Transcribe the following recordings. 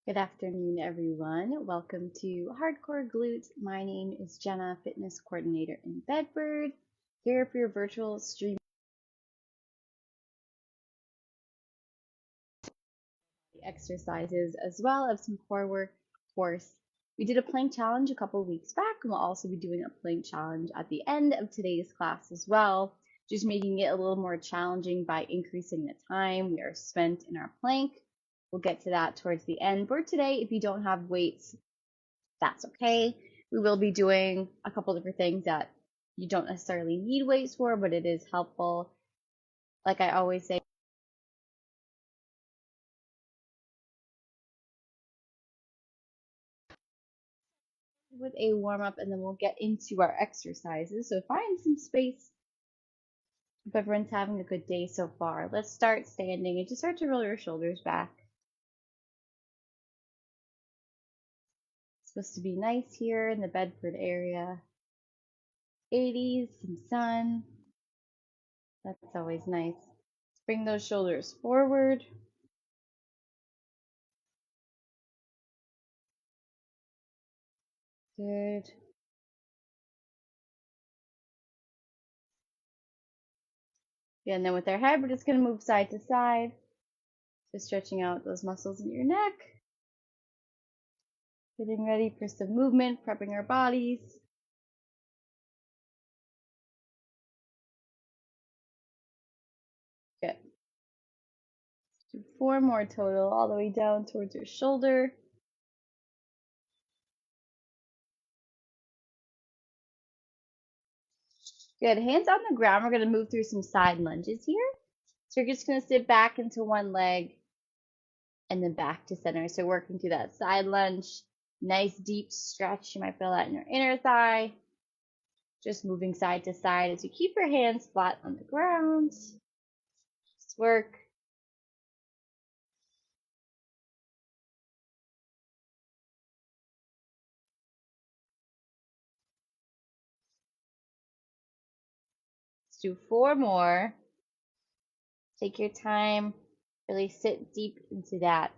Good afternoon, everyone. Welcome to Hard Core Glutes. My name is Jenna, fitness coordinator in Bedford, here for your virtual stream exercises as well as some core work. Of course, we did a plank challenge a couple weeks back, and we'll also be doing a plank challenge at the end of today's class as well, just making it a little more challenging by increasing the time we are spent in our plank. We'll get to that towards the end. For today, if you don't have weights, that's okay. We will be doing a couple different things that you don't necessarily need weights for, but it is helpful. Like I always say, with a warm up, and then we'll get into our exercises. So find some space. If everyone's having a good day so far, let's start standing and just start to roll your shoulders back. It's supposed to be nice here in the Bedford area. 80s, some sun. That's always nice. Let's bring those shoulders forward. Good. Yeah, and then with our head, we're just going to move side to side. Just stretching out those muscles in your neck. Getting ready for some movement, prepping our bodies. Good. Let's do 4 more total, all the way down towards your shoulder. Good. Hands on the ground. We're going to move through some side lunges here. So you're just going to sit back into one leg and then back to center. So working through that side lunge. Nice deep stretch. You might feel that in your inner thigh. Just moving side to side as you keep your hands flat on the ground. Just work. Let's do 4 more. Take your time. Really sit deep into that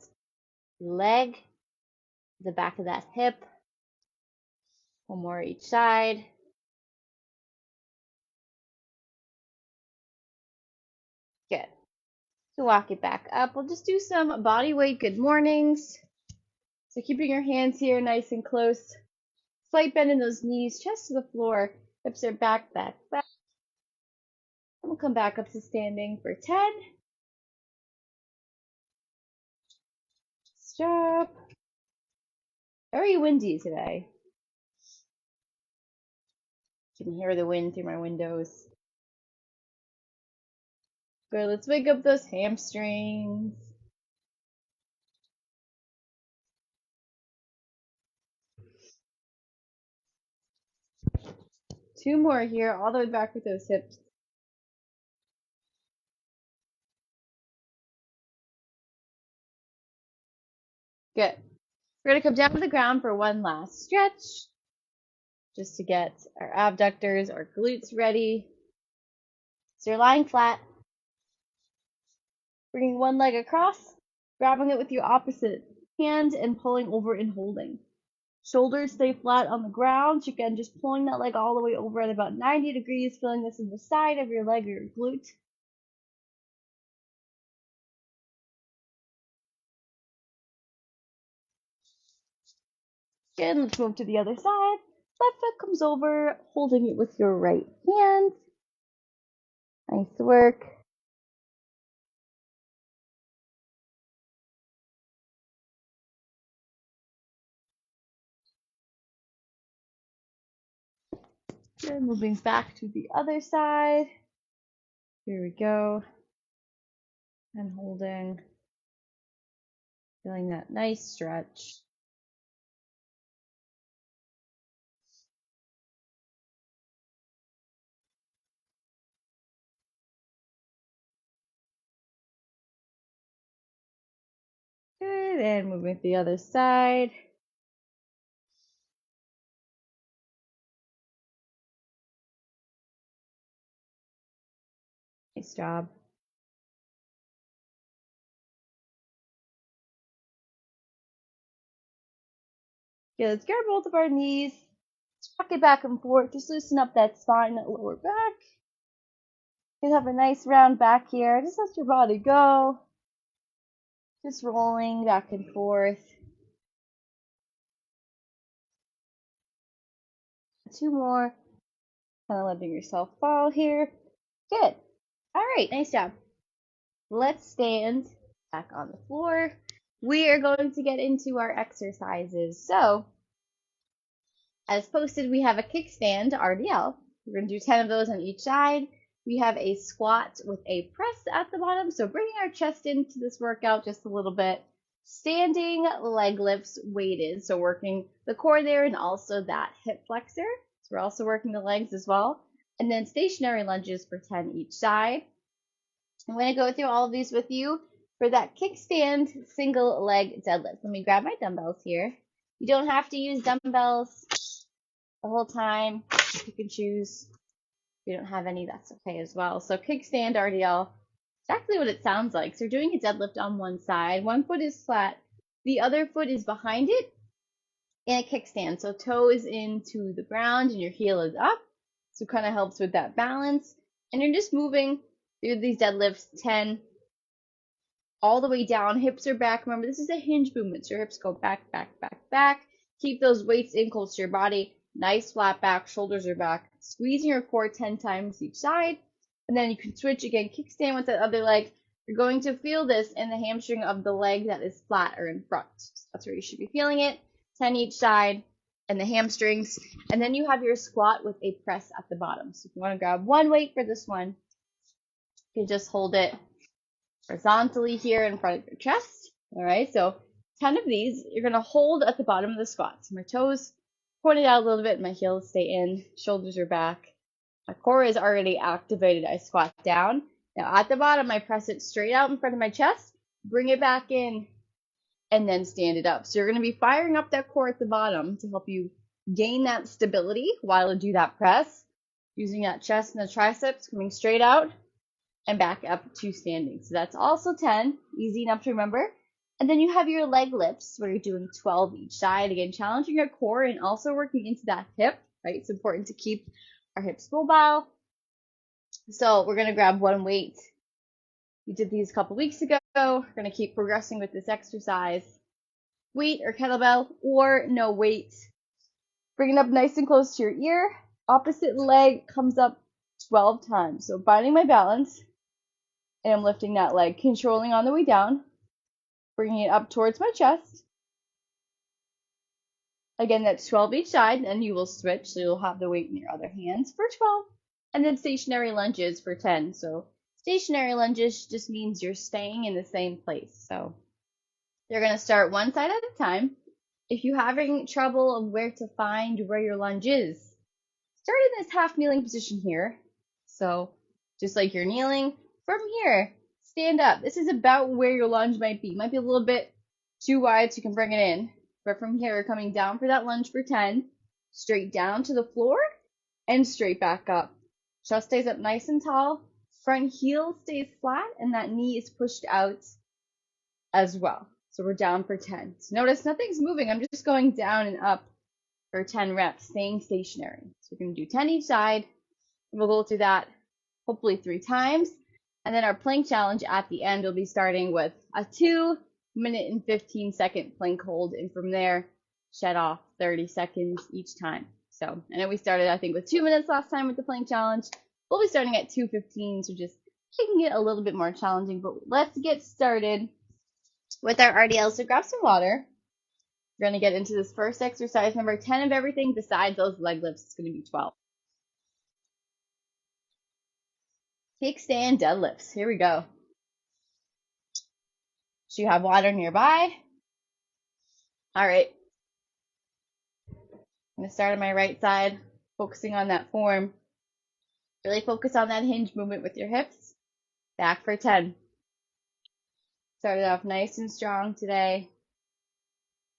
leg, the back of that hip. 1 more each side. Good. So walk it back up. We'll just do some body weight good mornings. So keeping your hands here nice and close. Slight bend in those knees, chest to the floor. Hips are back, back, back. And we'll come back up to standing for 10. Stop. Very windy today. You can hear the wind through my windows. Good, let's wake up those hamstrings. 2 more here, all the way back with those hips. Good. We're going to come down to the ground for one last stretch, just to get our abductors, our glutes ready. So you're lying flat, bringing one leg across, grabbing it with your opposite hand and pulling over and holding. Shoulders stay flat on the ground. So again, just pulling that leg all the way over at about 90 degrees, feeling this in the side of your leg or your glute. Again, let's move to the other side. Left foot comes over, holding it with your right hand. Nice work. Good. Moving back to the other side. Here we go. And holding. Feeling that nice stretch. Good. And moving to the other side. Nice job. Okay, let's grab both of our knees, rock it back and forth, just loosen up that spine, that lower back. You have a nice round back here. Just let your body go. Just rolling back and forth. 2 more. Kind of letting yourself fall here. Good. All right, nice job. Let's stand back on the floor. We are going to get into our exercises. So, as posted, we have a kickstand RDL. We're going to do 10 of those on each side. We have a squat with a press at the bottom, so bringing our chest into this workout just a little bit. Standing leg lifts weighted, so working the core there and also that hip flexor. So we're also working the legs as well. And then stationary lunges for 10 each side. I'm going to go through all of these with you. For that kickstand single leg deadlift, let me grab my dumbbells here. You don't have to use dumbbells the whole time. You can choose. If you don't have any, that's okay as well. So kickstand RDL, exactly what it sounds like. So you're doing a deadlift on one side. One foot is flat. The other foot is behind it in a kickstand. So toe is into the ground and your heel is up. So it kind of helps with that balance. And you're just moving through these deadlifts 10 all the way down. Hips are back. Remember, this is a hinge movement. So your hips go back, back, back, back. Keep those weights in close to your body. Nice flat back, shoulders are back. Squeezing your core 10 times each side. And then you can switch again, kickstand with that other leg. You're going to feel this in the hamstring of the leg that is flat or in front. So that's where you should be feeling it. 10 each side and the hamstrings. And then you have your squat with a press at the bottom. So if you want to grab one weight for this one, you can just hold it horizontally here in front of your chest. All right, so 10 of these, you're going to hold at the bottom of the squat. So my toes pointed out a little bit, my heels stay in, shoulders are back. My core is already activated. I squat down. Now at the bottom, I press it straight out in front of my chest, bring it back in, and then stand it up. So you're going to be firing up that core at the bottom to help you gain that stability while you do that press, using that chest and the triceps coming straight out and back up to standing. So that's also 10, easy enough to remember. And then you have your leg lifts where you're doing 12 each side. Again, challenging your core and also working into that hip, right? It's important to keep our hips mobile. So we're going to grab one weight. We did these a couple weeks ago. We're going to keep progressing with this exercise. Weight or kettlebell or no weight. Bring it up nice and close to your ear. Opposite leg comes up 12 times. So finding my balance. And I'm lifting that leg, controlling on the way down. Bringing it up towards my chest. Again, that's 12 each side, and you will switch, so you'll have the weight in your other hands for 12. And then stationary lunges for 10. So stationary lunges just means you're staying in the same place. So you're going to start one side at a time. If you're having trouble of where to find where your lunge is, start in this half kneeling position here. So just like you're kneeling, from here, stand up. This is about where your lunge might be. Might be a little bit too wide so you can bring it in. But from here, we're coming down for that lunge for 10. Straight down to the floor and straight back up. Chest stays up nice and tall. Front heel stays flat and that knee is pushed out as well. So we're down for 10. So notice nothing's moving. I'm just going down and up for 10 reps, staying stationary. So we're going to do 10 each side. We'll go through that hopefully 3 times. And then our plank challenge at the end will be starting with a 2-minute and 15-second plank hold. And from there, shed off 30 seconds each time. So I know we started, I think, with 2 minutes last time with the plank challenge. We'll be starting at 2:15, so just making it a little bit more challenging. But let's get started with our RDL. So grab some water. We're going to get into this first exercise. Remember, 10 of everything besides those leg lifts. It's going to be 12. Kickstand deadlifts. Here we go. So you have water nearby. All right. I'm going to start on my right side, focusing on that form. Really focus on that hinge movement with your hips. Back for 10. Started off nice and strong today.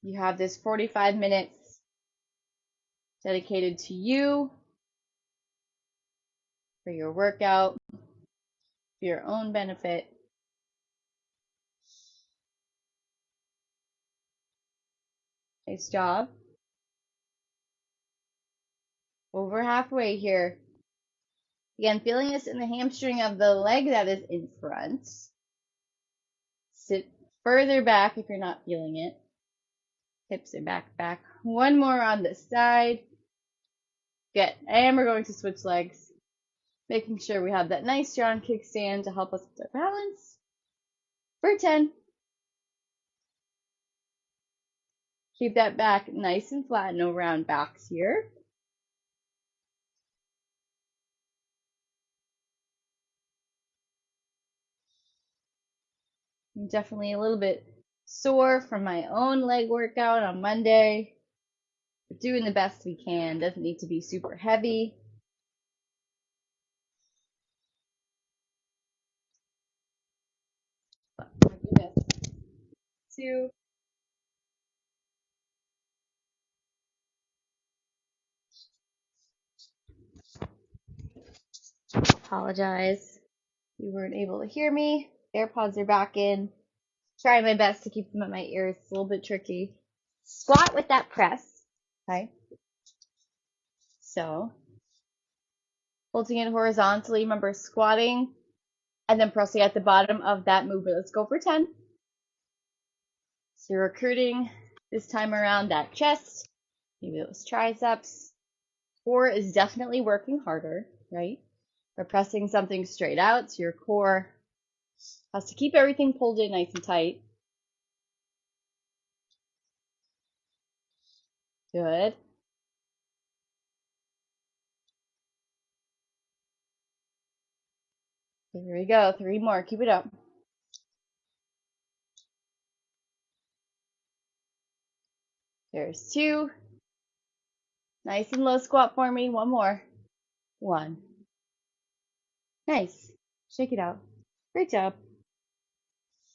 You have this 45 minutes dedicated to you, for your workout, for your own benefit. Nice job. Over halfway here. Again, feeling this in the hamstring of the leg that is in front. Sit further back if you're not feeling it. Hips are back. One more on the side. Good. And we're going to switch legs. Making sure we have that nice strong kickstand to help us with our balance. For 10. Keep that back nice and flat, no round backs here. I'm definitely a little bit sore from my own leg workout on Monday. We're doing the best we can. Doesn't need to be super heavy. Oh my goodness. 2. Apologize. You weren't able to hear me. AirPods are back in. Try my best to keep them at my ears. It's a little bit tricky. Squat with that press. Okay. So, holding it horizontally. Remember, squatting and then pressing at the bottom of that movement. Let's go for 10. So you're recruiting this time around that chest, maybe those triceps. Core is definitely working harder, right? We're pressing something straight out, so your core has to keep everything pulled in nice and tight. Good. Here we go. 3 more. Keep it up. There's 2. Nice and low squat for me. 1 more. 1. Nice. Shake it out. Great job.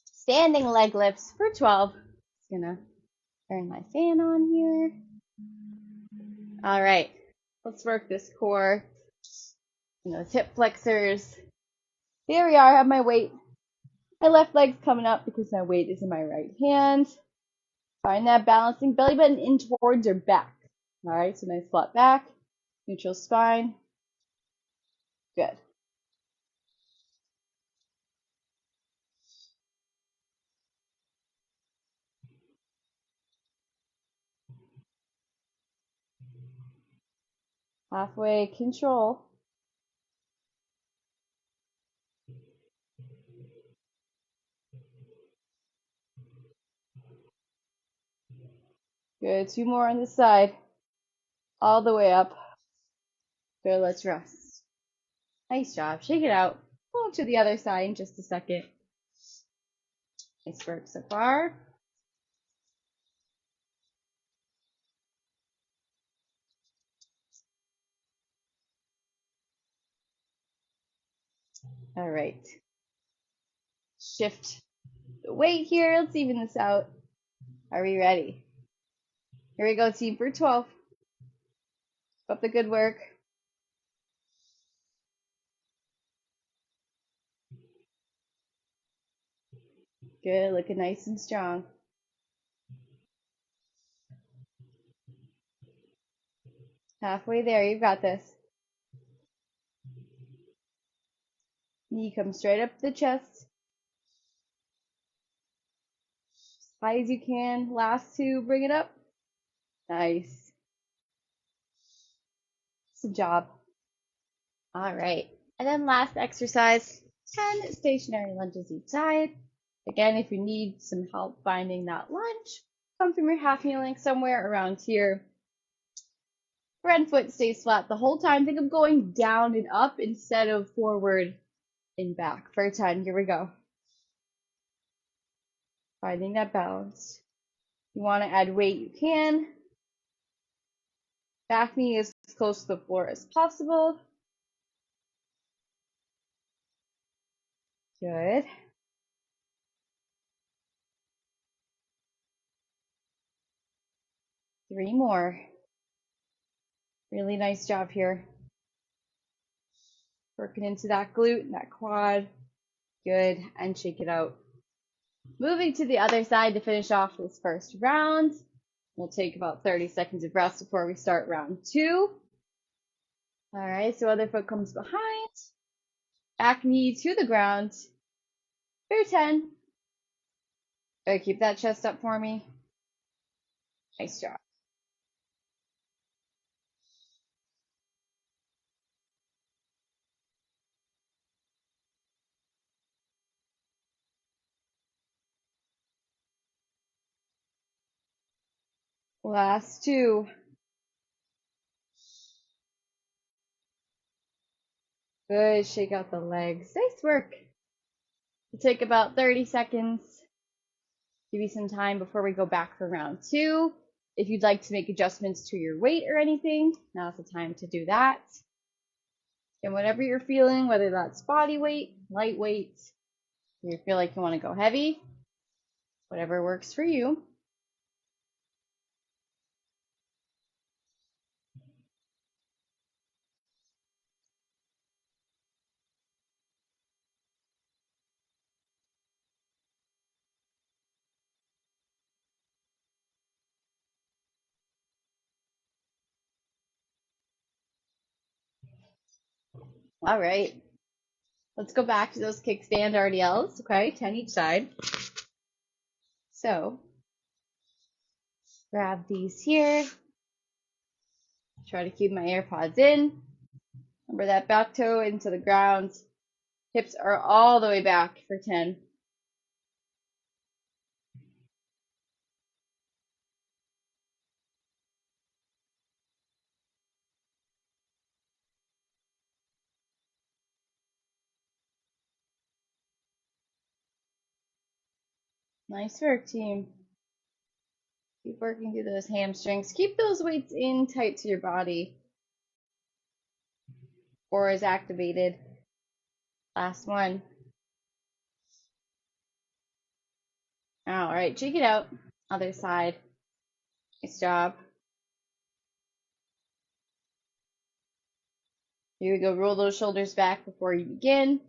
Standing leg lifts for 12. Just gonna turn my fan on here. All right. Let's work this core. Those hip flexors. There we are. I have my weight. My left leg's coming up because my weight is in my right hand. Find that balancing belly button in towards your back. All right, so nice flat back, neutral spine. Good. Halfway control. Good. 2 more on this side. All the way up. Good. Let's rest. Nice job. Shake it out. Go to the other side in just a second. Nice work so far. All right. Shift the weight here. Let's even this out. Are we ready? Here we go, team, for 12. Keep up the good work. Good, looking nice and strong. Halfway there, you've got this. Knee comes straight up the chest. As high as you can. Last 2, bring it up. Nice. Good job. All right. And then last exercise, 10 stationary lunges each side. Again, if you need some help finding that lunge, come from your half knee length somewhere around here. Front foot stays flat the whole time. Think of going down and up instead of forward and back. For 10, here we go. Finding that balance. You want to add weight, you can. Back knee is as close to the floor as possible. Good. Three more. Really nice job here. Working into that glute and that quad. Good. And shake it out. Moving to the other side to finish off this first round. We'll take about 30 seconds of rest before we start round 2. All right, so other foot comes behind. Back knee to the ground. For 10. All right, keep that chest up for me. Nice job. Last 2. Good, shake out the legs. Nice work. We'll take about 30 seconds. Give you some time before we go back for round 2. If you'd like to make adjustments to your weight or anything, now's the time to do that. And whatever you're feeling, whether that's body weight, lightweight, you feel like you want to go heavy, whatever works for you. All right. Let's go back to those kickstand RDLs, okay? 10 each side. So, grab these here. Try to keep my AirPods in. Remember that back toe into the ground. Hips are all the way back for 10. Nice work, team. Keep working through those hamstrings. Keep those weights in tight to your body. Core is activated. Last one. All right, check it out. Other side. Nice job. Here we go. Roll those shoulders back before you begin.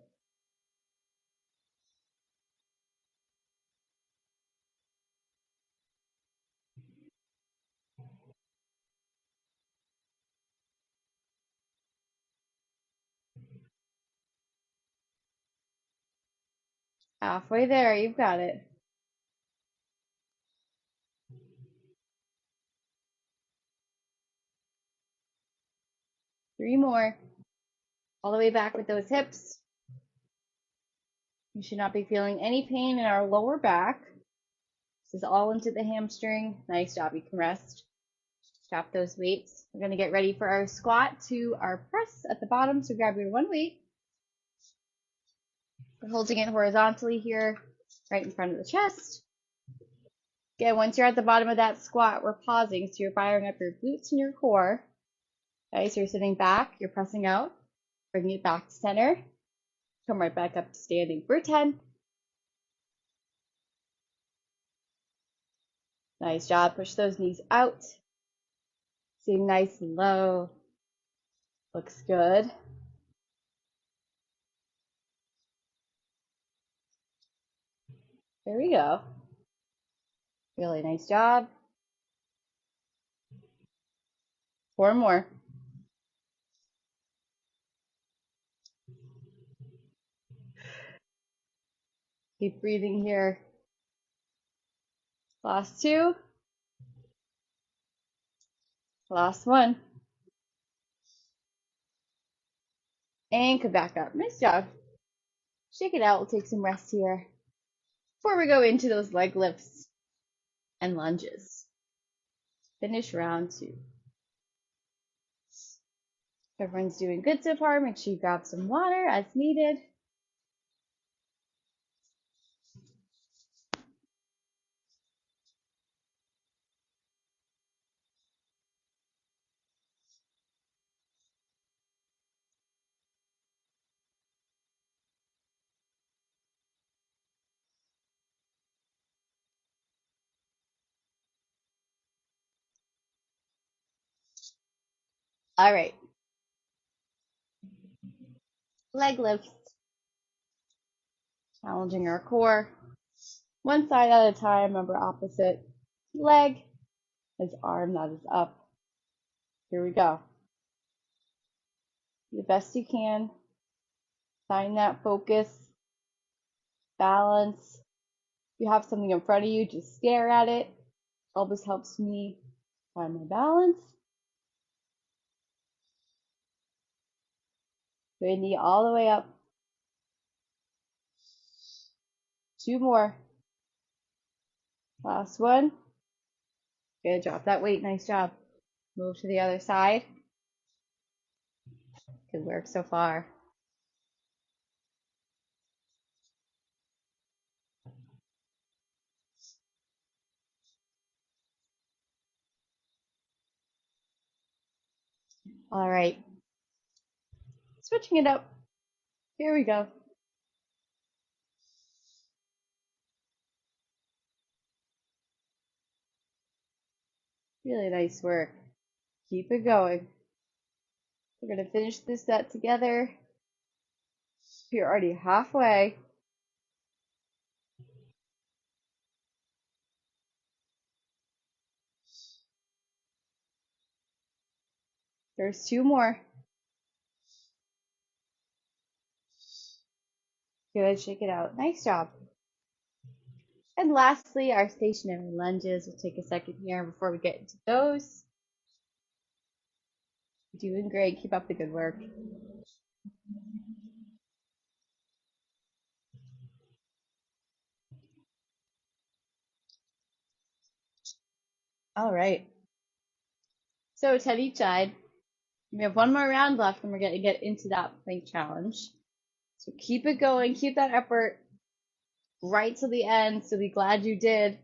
Halfway there. You've got it. 3 more. All the way back with those hips. You should not be feeling any pain in our lower back. This is all into the hamstring. Nice job. You can rest. Drop those weights. We're going to get ready for our squat to our press at the bottom. So grab your one weight. We're holding it horizontally here, right in front of the chest. Again, once you're at the bottom of that squat, we're pausing. So you're firing up your glutes and your core. Okay, so you're sitting back. You're pressing out. Bringing it back to center. Come right back up to standing for 10. Nice job. Push those knees out. Sitting nice and low. Looks good. There we go. Really nice job. 4 more. Keep breathing here. Last 2. Last 1. And come back up. Nice job. Shake it out. We'll take some rest here before we go into those leg lifts and lunges. Finish round 2. Everyone's doing good so far. Make sure you grab some water as needed. All right. Leg lifts. Challenging our core. One side at a time. Remember, opposite leg is arm that is up. Here we go. the best you can. Find that focus, balance. If you have something in front of you, just stare at it. Always helps me find my balance. Good knee all the way up. 2 more. Last one. Good, drop that weight, nice job. Move to the other side. Good work so far. All right. Switching it up. Here we go. Really nice work. Keep it going. We're going to finish this set together. You're already halfway. There's 2 more. Good, shake it out. Nice job. And lastly, our stationary lunges. We'll take a second here before we get into those. Doing great. Keep up the good work. All right. So 10 each side. We have 1 more round left and we're going to get into that plank challenge. So keep it going. Keep that effort right to the end. So be glad you did.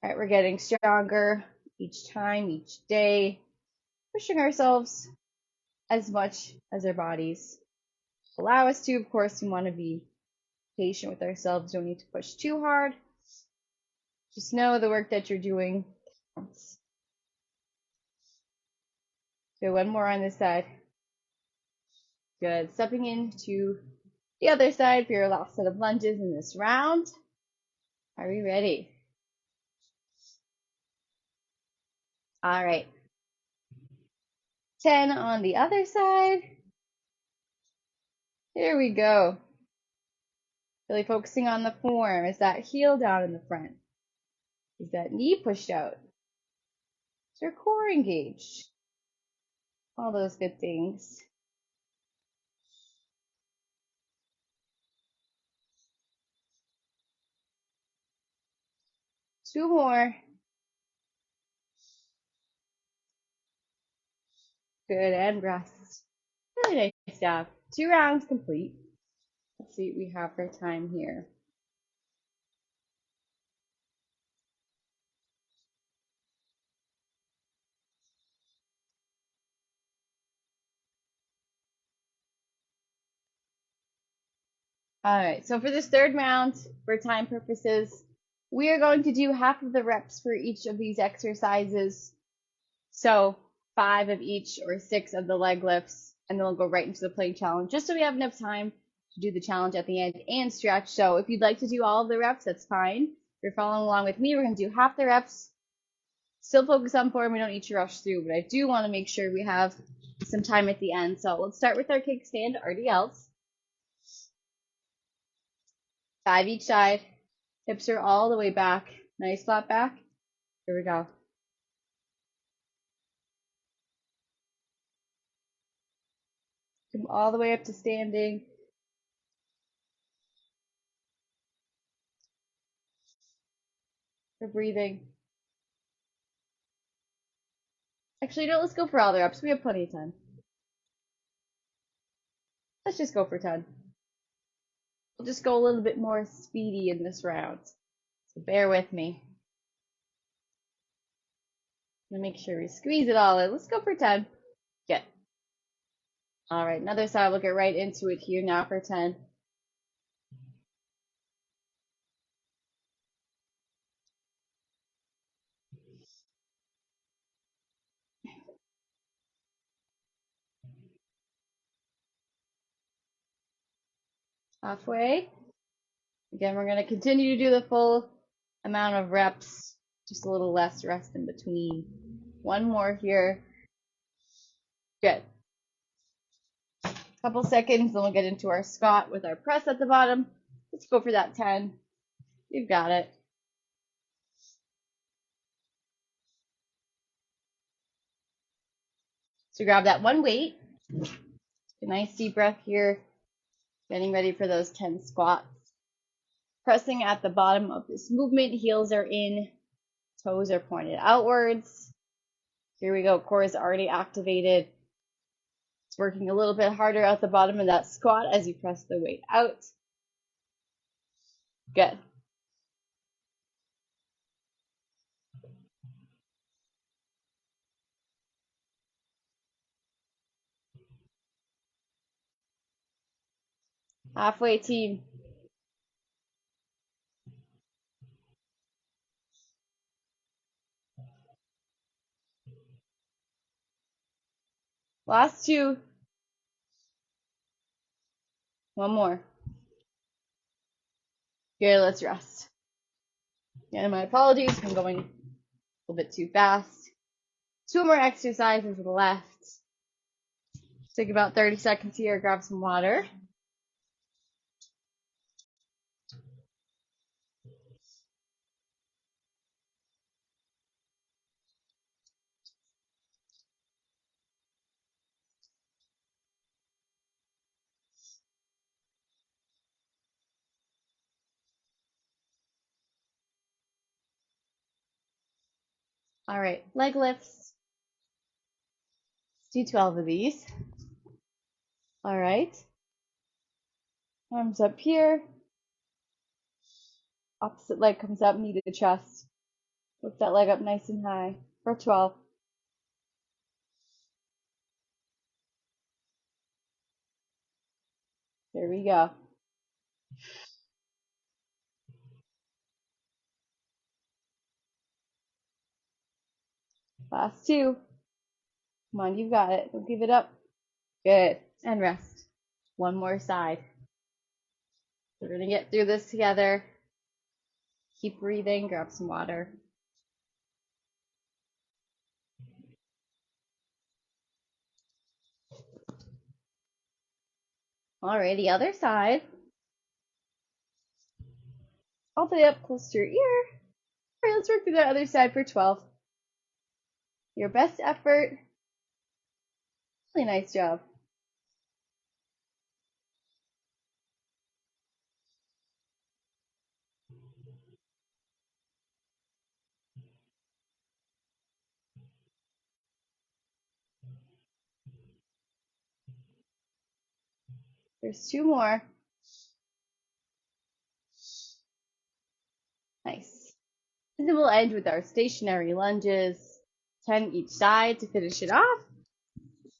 All right, we're getting stronger each time, each day. Pushing ourselves as much as our bodies allow us to. Of course, we want to be patient with ourselves. Don't need to push too hard. Just know the work that you're doing counts. So 1 more on this side. Good. Stepping into the other side for your last set of lunges in this round. Are we ready? All right. 10 on the other side. Here we go. Really focusing on the form. Is that heel down in the front? Is that knee pushed out? Is your core engaged? All those good things. Two more. Good, and rest. Really nice job. 2 rounds complete. Let's see what we have for time here. Alright, so for this 3rd round, for time purposes, we are going to do half of the reps for each of these exercises. So 5 of each or 6 of the leg lifts, and then we'll go right into the plank challenge, just so we have enough time to do the challenge at the end and stretch. So if you'd like to do all of the reps, that's fine. If you're following along with me, we're going to do half the reps. Still focus on form, we don't need to rush through, but I do want to make sure we have some time at the end. So let's start with our kickstand RDLs. 5 each side. Hips are all the way back. Nice flat back. Here we go. Come all the way up to standing. For breathing. Actually, no, let's go for all the reps. We have plenty of time. Let's just go for 10. We'll just go a little bit more speedy in this round. So bear with me. I'm gonna make sure we squeeze it all in. Let's go for 10. Good. All right, another side. We'll get right into it here now for 10. Halfway. Again, we're going to continue to do the full amount of reps, just a little less rest in between. 1 more here. Good. Couple seconds, then we'll get into our squat with our press at the bottom. Let's go for that 10. You've got it. So grab that one weight. A nice deep breath here. Getting ready for those 10 squats. Pressing at the bottom of this movement. Heels are in. Toes are pointed outwards. Here we go. Core is already activated. It's working a little bit harder at the bottom of that squat as you press the weight out. Good. Halfway, team. Last 2. One more. Good, let's rest. And my apologies if I'm going a little bit too fast. 2 more exercises left. Take about 30 seconds here, grab some water. All right, leg lifts. Let's do 12 of these. All right. Arms up here. Opposite leg comes up, knee to the chest. Lift that leg up nice and high for 12. There we go. Last 2. Come on, you've got it. Don't give it up. Good. And rest. One more side. We're going to get through this together. Keep breathing. Grab some water. Alright, the other side. All the way up close to your ear. Alright, let's work through the other side for 12. Your best effort. Really nice job. There's 2 more. Nice. And then we'll end with our stationary lunges. 10 each side to finish it off.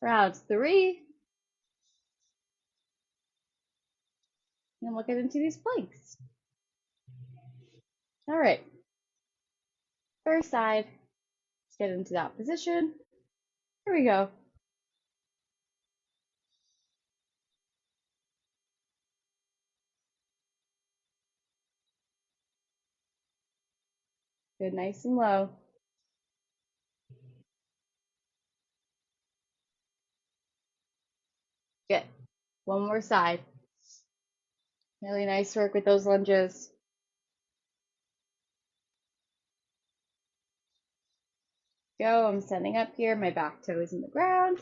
Round 3. And we'll get into these planks. Alright. First side. Let's get into that position. Here we go. Good, nice and low. Good. One more side. Really nice work with those lunges. Go, I'm standing up here, my back toe is in the ground.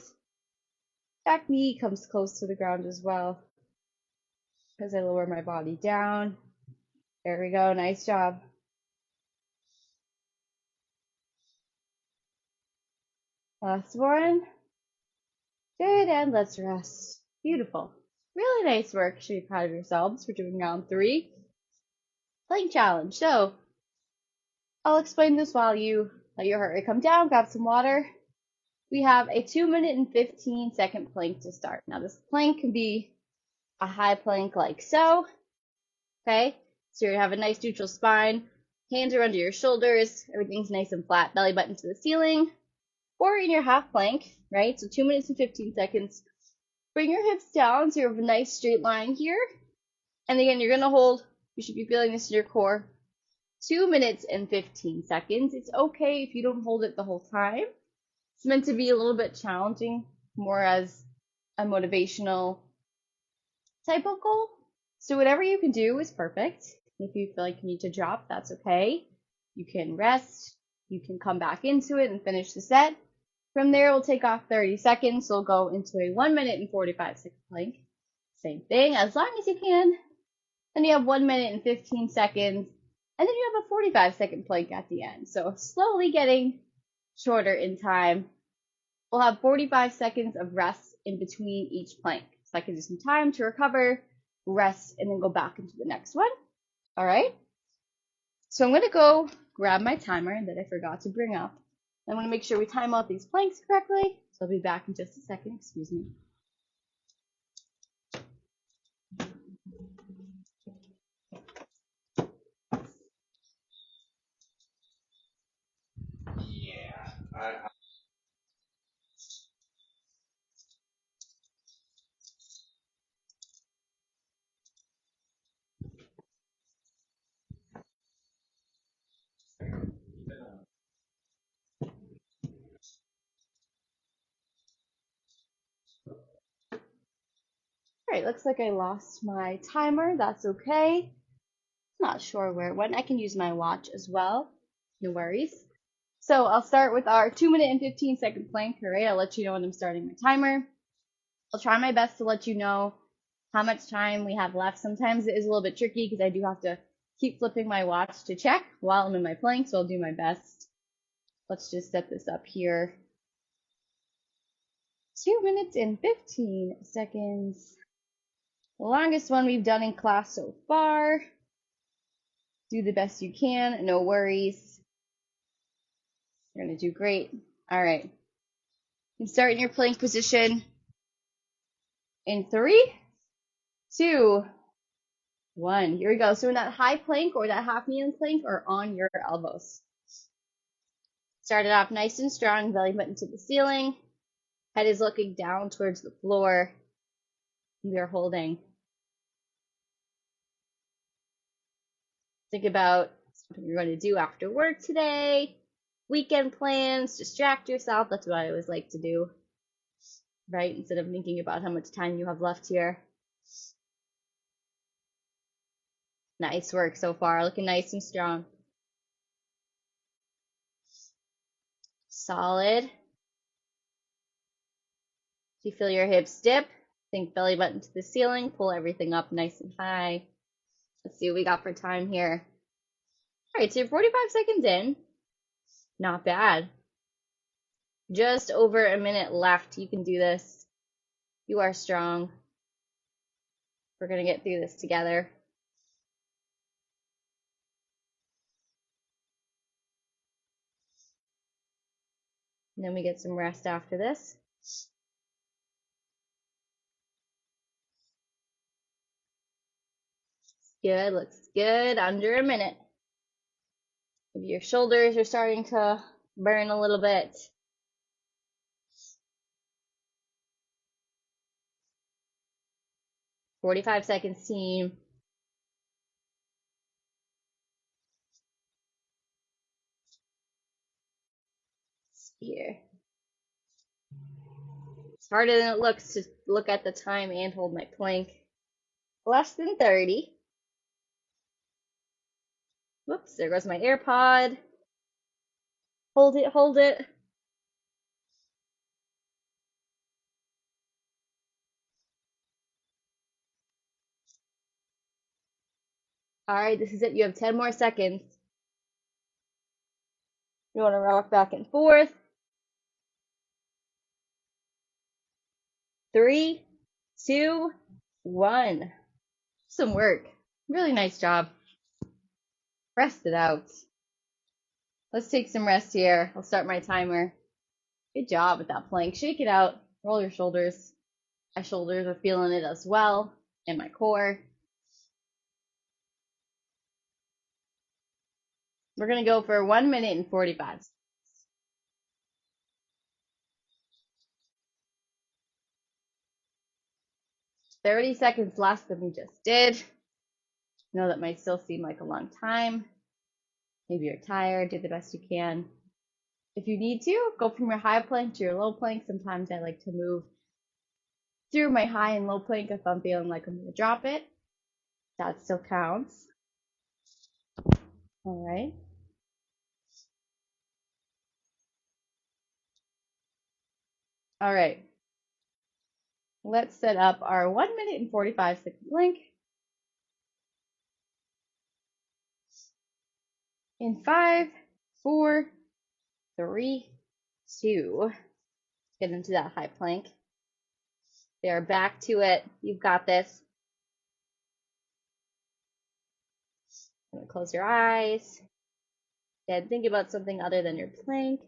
Back knee comes close to the ground as well. As I lower my body down. There we go, nice job. Last one. Good, and let's rest. Beautiful. Really nice work. You should be proud of yourselves for doing round 3. Plank challenge. So, I'll explain this while you let your heart rate come down, grab some water. We have a 2-minute and 15-second plank to start. Now, this plank can be a high plank like so. Okay? So you have a nice neutral spine. Hands are under your shoulders. Everything's nice and flat. Belly button to the ceiling. Or in your half plank, right? So 2 minutes and 15 seconds. Bring your hips down so you have a nice straight line here. And again, you're going to hold. You should be feeling this in your core. 2 minutes and 15 seconds. It's okay if you don't hold it the whole time. It's meant to be a little bit challenging, more as a motivational type of goal. So whatever you can do is perfect. If you feel like you need to drop, that's okay. You can rest, you can come back into it and finish the set. From there, we'll take off 30 seconds. So we'll go into a 1 minute and 45-second plank. Same thing, as long as you can. Then you have 1 minute and 15 seconds. And then you have a 45-second plank at the end. So slowly getting shorter in time. We'll have 45 seconds of rest in between each plank. So that gives you some time to recover, rest, and then go back into the next one. All right? So I'm going to go grab my timer that I forgot to bring up. I want to make sure we time out these planks correctly. So I'll be back in just a second. Excuse me. All right, looks like I lost my timer. That's okay. Not sure where it went. I can use my watch as well. No worries. So I'll start with our 2 minute and 15-second plank. All right, I'll let you know when I'm starting my timer. I'll try my best to let you know how much time we have left. Sometimes it is a little bit tricky because I do have to keep flipping my watch to check while I'm in my plank, so I'll do my best. Let's just set this up here. 2 minutes and 15 seconds. The longest one we've done in class so far. Do the best you can, no worries. You're gonna do great. All right. You can start in your plank position in 3, 2, 1. Here we go. So in that high plank or that half kneeling plank or on your elbows. Start it off nice and strong, belly button to the ceiling. Head is looking down towards the floor. We are holding. Think about what you're going to do after work today. Weekend plans, distract yourself. That's what I always like to do, right? Instead of thinking about how much time you have left here. Nice work so far, looking nice and strong. Solid. If you feel your hips dip, think belly button to the ceiling, pull everything up nice and high. Let's see what we got for time here. All right, so you're 45 seconds in. Not bad. Just over a minute left. You can do this. You are strong. We're going to get through this together. And then we get some rest after this. Good, looks good. Under a minute. Maybe your shoulders are starting to burn a little bit. "45 seconds, team." Here. It's harder than it looks to look at the time and hold my plank. Less than 30. Whoops, there goes my AirPod. Hold it, hold it. All right, this is it. You have 10 more seconds. You want to rock back and forth. 3, 2, 1. Some work. Really nice job. Rest it out. Let's take some rest here. I'll start my timer. Good job with that plank. Shake it out. Roll your shoulders. My shoulders are feeling it as well, and my core. We're going to go for 1 minute and 45. 30 seconds less than we just did. I know that might still seem like a long time. Maybe you're tired. Do the best you can. If you need to, go from your high plank to your low plank. Sometimes I like to move through my high and low plank if I'm feeling like I'm gonna drop it. That still counts. All right. All right. Let's set up our 1 minute and 45-second plank. In 5, 4, 3, 2. Get into that high plank. There, back to it. You've got this. Close your eyes. And think about something other than your plank.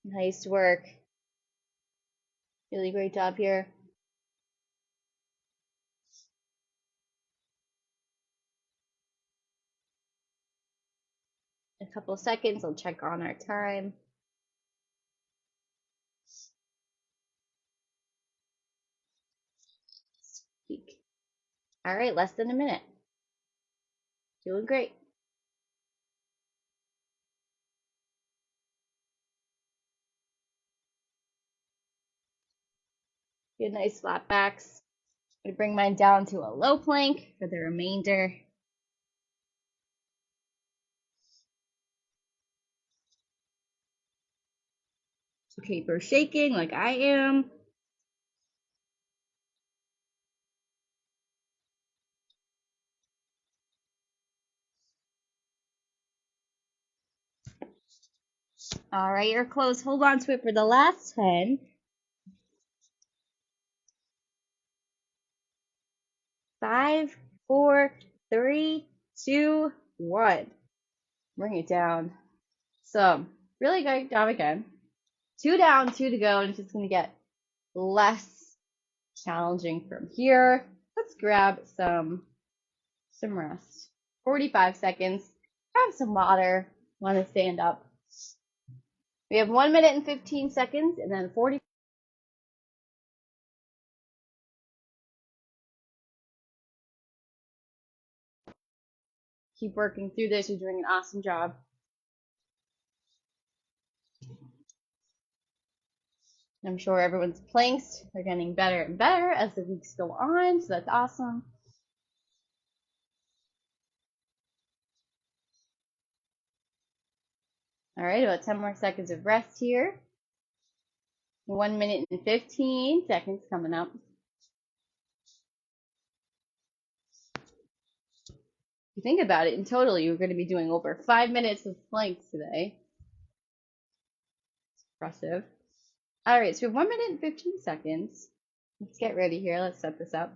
Nice work. Really great job here. A couple seconds, I'll check on our time. All right, less than a minute. Doing great. Good, nice flat backs. I'm gonna bring mine down to a low plank for the remainder. Okay, if you're shaking like I am, all right, you're close. Hold on to it for the last 10. 5, 4, 3, 2, 1. Bring it down. So, really great job again. 2 down, 2 to go, and it's just going to get less challenging from here. Let's grab some rest. 45 seconds. Grab some water. Want to stand up. We have 1 minute and 15 seconds, and then 40. Keep working through this. You're doing an awesome job. I'm sure everyone's planks are getting better and better as the weeks go on, so that's awesome. All right, about 10 more seconds of rest here. 1 minute and 15 seconds coming up. If you think about it, in total, you're going to be doing over 5 minutes of planks today. Impressive. All right, so we have 1 minute and 15 seconds. Let's get ready here. Let's set this up.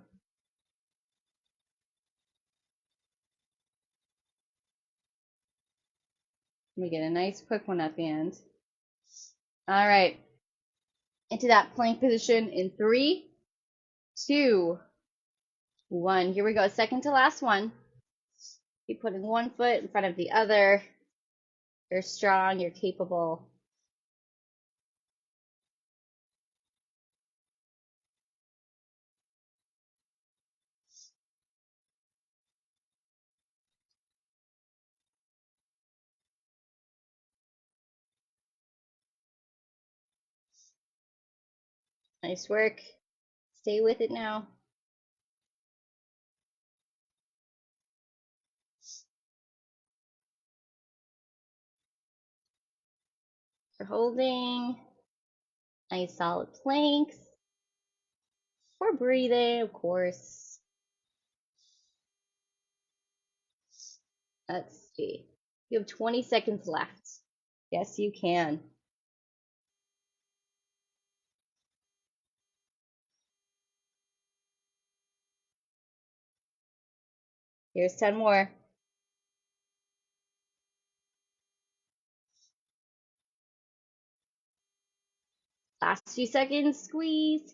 Let me get a nice quick one at the end. All right, into that plank position in 3, 2, 1. Here we go. Second to last one. Keep putting one foot in front of the other. You're strong. You're capable. Nice work. Stay with it now. We're holding. Nice solid planks. We're breathing, of course. Let's see. You have 20 seconds left. Yes, you can. Here's 10 more. Last few seconds, squeeze.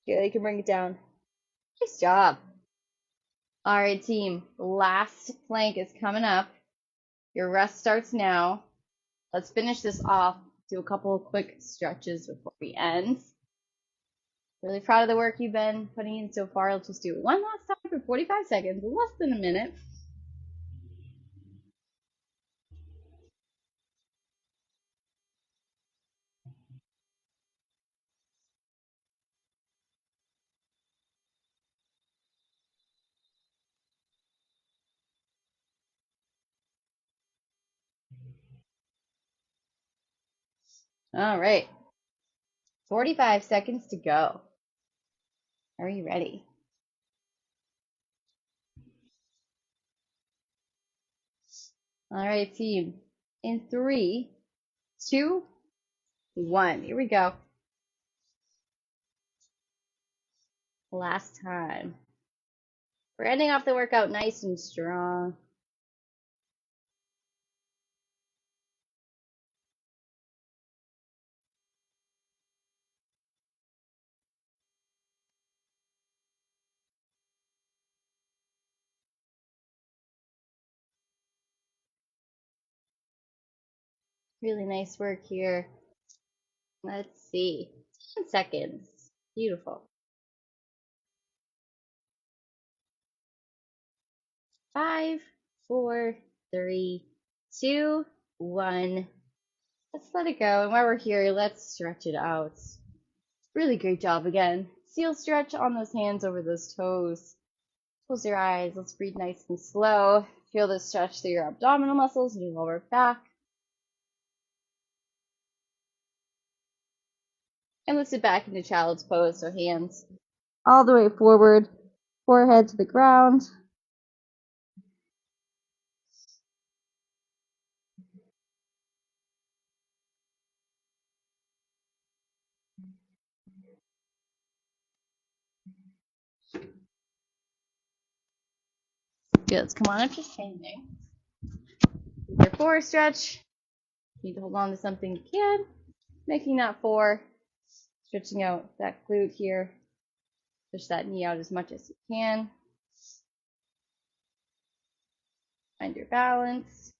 Here, you can bring it down. Nice job. All right, team. Last plank is coming up. Your rest starts now. Let's finish this off. Do a couple of quick stretches before we end. Really proud of the work you've been putting in so far. Let's just do it one last time for 45 seconds, less than a minute. All right, 45 seconds to go. Are you ready? All right, team. In 3, 2, 1. Here we go. Last time. We're ending off the workout nice and strong. Really nice work here. Let's see. 10 seconds. Beautiful. 5, 4, 3, 2, 1. Let's let it go. And while we're here, let's stretch it out. Really great job again. Seal stretch on those hands over those toes. Close your eyes. Let's breathe nice and slow. Feel the stretch through your abdominal muscles and your lower back. And lift it back into child's pose, so hands all the way forward, forehead to the ground. Good, let's come on up to standing. Your 4 stretch. You need to hold on to something you can. Making that 4. Stretching out that glute here. Push that knee out as much as you can. Find your balance.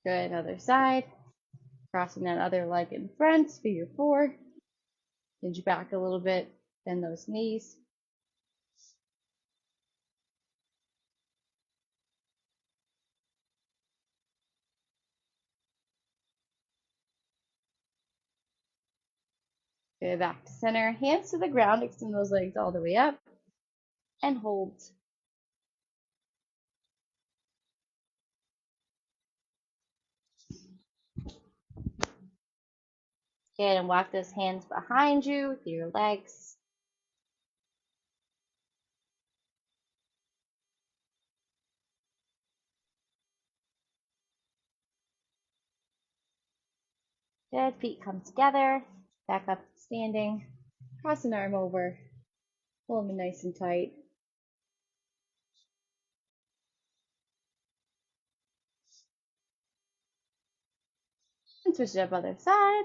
Good, other side. Crossing that other leg in front for your 4. Hinge back a little bit. Bend those knees. Good, back to center. Hands to the ground. Extend those legs all the way up. And hold. Good, and walk those hands behind you with your legs. Good, feet come together. Back up standing. Cross an arm over. Pull them in nice and tight. And switch it up other side.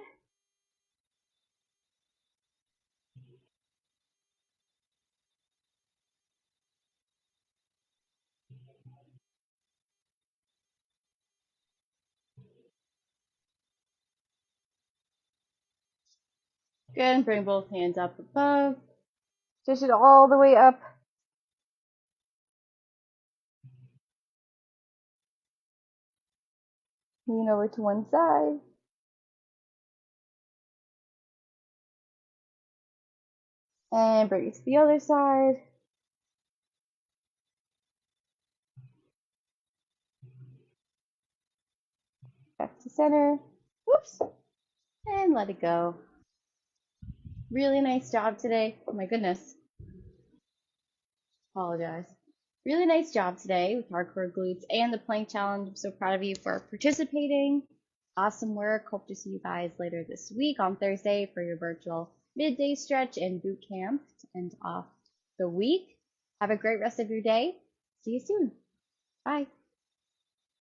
Good, and bring both hands up above. Push it all the way up. Lean over to one side. And bring it to the other side. Back to center. Whoops. And let it go. Really nice job today. Oh my goodness. Apologize. Really nice job today with Hard Core Glutes and the plank challenge. I'm so proud of you for participating. Awesome work. Hope to see you guys later this week on Thursday for your virtual midday stretch and boot camp to end off the week. Have a great rest of your day. See you soon. Bye.